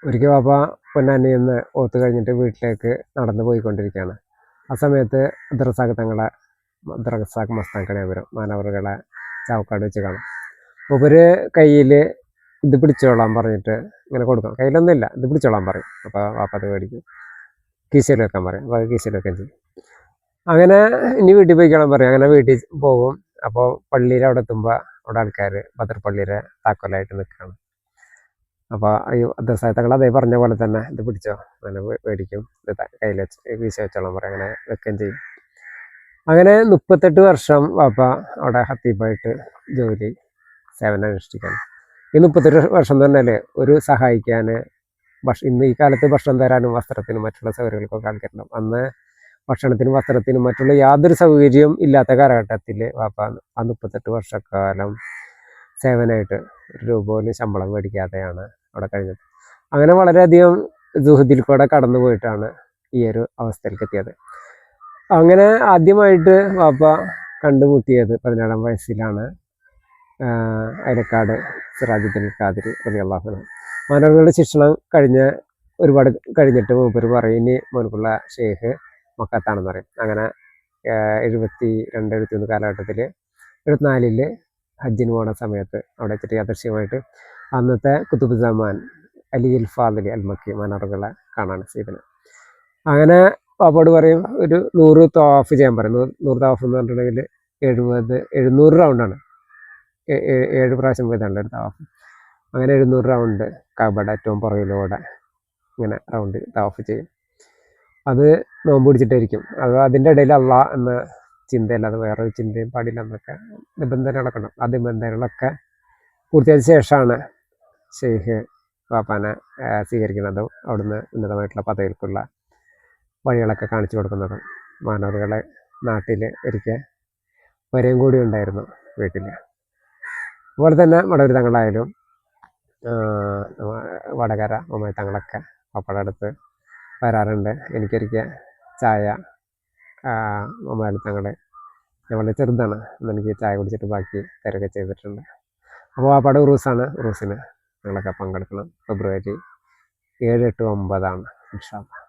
ഒരിക്കൽ വാപ്പ പൊന്നാനിന്ന് ഓത്ത് കഴിഞ്ഞിട്ട് വീട്ടിലേക്ക് നടന്നു പോയിക്കൊണ്ടിരിക്കുകയാണ്. ആ സമയത്ത് അബ്ദുറസാഖ് മസ്താൻ കണിയാപുരം മാനവറുകളെ ചാവക്കാട് വെച്ച് കാണും. മൂപ്പര് കയ്യിൽ ഇത് പിടിച്ചോളാൻ പറഞ്ഞിട്ട് ഇങ്ങനെ കൊടുക്കും. കയ്യിലൊന്നുമില്ല, ഇത് പിടിച്ചോളാൻ പറയും. അപ്പോൾ വാപ്പ അത് മേടിക്കും, കീശയിൽ വെക്കാൻ പറയും. അപ്പോൾ അത് കീശയിൽ വെക്കാൻ ചെയ്യും. അങ്ങനെ ഇനി വീട്ടിൽ പോയിക്കണം പറയും. അങ്ങനെ വീട്ടിൽ പോകും. അപ്പോൾ പള്ളിയിൽ അവിടെ എത്തുമ്പോൾ അവിടെ ആൾക്കാർ ബദർ പള്ളിയുടെ താക്കോലായിട്ട് നിൽക്കുകയാണ്. അപ്പോൾ ഈ അബ്ദുറസാഖ് അതേ പറഞ്ഞ പോലെ തന്നെ ഇത് പിടിച്ചോ, അങ്ങനെ മേടിക്കും. ഇത് കയ്യിൽ വെച്ച് വീശ വെച്ചോളാം പറയും. അങ്ങനെ വെക്കുകയും ചെയ്യും. അങ്ങനെ 38 വർഷം വാപ്പ അവിടെ ഹത്തീബായിട്ട് ജോലി സേവനം അനുഷ്ഠിക്കണം. ഈ 38 വർഷം തന്നെ ഒരു സഹായിക്കാൻ ഇന്ന് ഈ കാലത്ത് ഭക്ഷണം തരാനും വസ്ത്രത്തിനും മറ്റുള്ള സൗകര്യങ്ങൾക്കൊക്കെ ആൾക്കാരുണ്ടാവും. അന്ന് ഭക്ഷണത്തിനും വസ്ത്രത്തിനും മറ്റുള്ള യാതൊരു സൗകര്യവും ഇല്ലാത്ത കാലഘട്ടത്തിൽ വാപ്പ ആ 38 വർഷക്കാലം സേവനമായിട്ട് ഒരു രൂപ പോലും ശമ്പളം മേടിക്കാതെയാണ് അവിടെ കഴിഞ്ഞത്. അങ്ങനെ വളരെയധികം ദുരിതത്തിൽ കൂടെ കടന്നു പോയിട്ടാണ് ഈ ഒരു അവസ്ഥയിലേക്ക് എത്തിയത്. അങ്ങനെ ആദ്യമായിട്ട് വാപ്പ കണ്ടുമുട്ടിയത് 17-ാം വയസ്സിലാണ്. അയലക്കാട് സിറാജുദ്ദീൻ ഖാദിരി റളിയല്ലാഹു അൻഹു മാനവരുടെ ശിക്ഷണം ഒരുപാട് കഴിഞ്ഞിട്ട് മൂപ്പര് പറയും ഇനി മോനക്കുള്ള ഷെയ്ഖ് മക്കത്താണെന്ന് പറയും. അങ്ങനെ 72-73 കാലഘട്ടത്തിൽ 74 ഹജ്ജിന് പോണ സമയത്ത് അവിടെ വെച്ചിട്ട് യാദൃശ്യമായിട്ട് അന്നത്തെ കുത്തുബുസ്സമാൻ അലി അൽ ഫാദിലി അൽ മക്കി മാനവറുകളെ കാണാൻ സീതന്. അങ്ങനെ പാപ്പോട് പറയും ഒരു 100 തവാഫ് ചെയ്യാൻ പറയും. 100 തവാഫ് എന്ന് പറഞ്ഞിട്ടുണ്ടെങ്കിൽ 700 റൗണ്ടാണ്. 7 പ്രാവശ്യം പോയതാണ് ഒരു തവാഫ്. അങ്ങനെ 700 റൗണ്ട് കഅബയുടെ ഏറ്റവും പുറകിലൂടെ ഇങ്ങനെ റൗണ്ട് തവാഫ് ചെയ്യും. അത് നോമ്പ് പിടിച്ചിട്ടായിരിക്കും. അത് അതിൻ്റെ ഇടയിൽ അള്ളാഹ് എന്ന ചിന്തയല്ലാതെ വേറൊരു ചിന്തയും പാടില്ല എന്നൊക്കെ നിബന്ധനകളൊക്കെ ഉണ്ടാകും. ആ നിബന്ധനകളൊക്കെ പൂർത്തിയായ ശേഷമാണ് ഷെയ്ഖ് വാപ്പാനെ സ്വീകരിക്കുന്നതും അവിടുന്ന് ഉന്നതമായിട്ടുള്ള പദവികൾക്കുള്ള വഴികളൊക്കെ കാണിച്ചു കൊടുക്കുന്നതും. മാനവറുകളെ നാട്ടിൽ ഒരിക്കൽ വരെയും കൂടി ഉണ്ടായിരുന്നു വീട്ടിൽ. അതുപോലെ തന്നെ മടവൂർ തങ്ങളായാലും വടകര ഉമ്മയ് തങ്ങളൊക്കെ പപ്പയുടെ അടുത്ത് വരാറുണ്ട്. എനിക്കൊരിക്കൽ ചായ ഉമ്മയ് തങ്ങൾ ഞാൻ വളരെ ചെറുതാണ്, എനിക്ക് ചായ കുടിച്ചിട്ട് ബാക്കി തരുകയൊക്കെ ചെയ്തിട്ടുണ്ട്. അപ്പോൾ പാപ്പയുടെ ഉറൂസാണ്. ഉറൂസിന് ഞങ്ങളൊക്കെ പങ്കെടുക്കണം. ഫെബ്രുവരി 7, 8, 9 ഇൻഷാ അല്ലാഹ്.